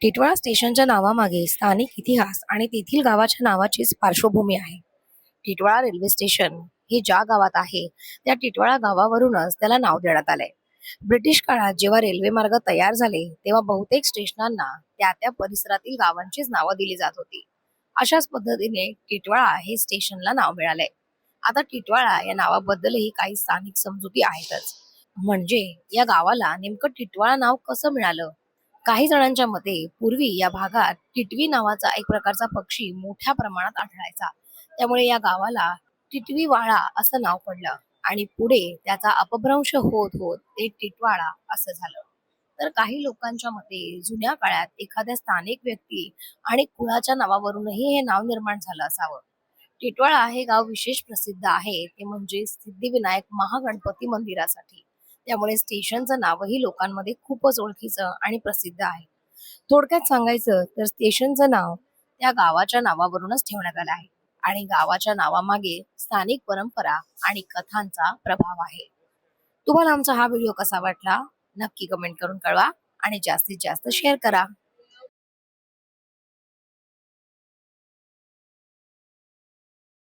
टिटवाळा स्टेशनच्या नावामागे स्थानिक इतिहास आणि तेथील गावाच्या नावाचीच पार्श्वभूमी आहे. टिटवाळा रेल्वे स्टेशन हे ज्या गावात आहे त्या टिटवाळा गावावरूनच त्याला नाव देण्यात आलंय. ब्रिटिश काळात जेव्हा रेल्वे मार्ग तयार झाले तेव्हा बहुतेक स्टेशनांना त्या त्या परिसरातील गावांचीच नावं दिली जात होती. अशाच पद्धतीने टिटवाळा हे स्टेशनला नाव मिळालंय. आता टिटवाळा या नावाबद्दलही काही स्थानिक समजुती आहेतच. म्हणजे या गावाला नेमकं टिटवाळा नाव कसं मिळालं? काही जणांच्या मते पूर्वी या भागात टिटवी नावाचा एक प्रकारचा पक्षी मोठ्या प्रमाणात आढळायचा. त्यामुळे या गावाला टिटवीवाळा असं नाव पडलं आणि पुढे त्याचा अपभ्रंश होत होत ते टिटवाळा असं झालं. तर काही लोकांच्या मते जुन्या काळात एखाद्या स्थानिक व्यक्ती आणि कुळाच्या नावावरूनही हे नाव निर्माण झालं असावं. टिटवाळा हे गाव विशेष प्रसिद्ध आहे ते म्हणजे सिद्धिविनायक महागणपती मंदिरासाठी. त्यामुळे स्टेशनचं नावही लोकांमध्ये खूपच ओळखीचं आणि प्रसिद्ध आहे. थोडक्यात सांगायचं तर स्टेशनचं नाव त्या गावाच्या नावावरूनच ठेवण्यात आलं आहे आणि गावाच्या नावामागे स्थानिक परंपरा आणि कथांचा प्रभाव आहे. तुम्हाला आमचा हा व्हिडिओ कसा वाटला नक्की कमेंट करून कळवा आणि जास्तीत जास्त शेअर करा.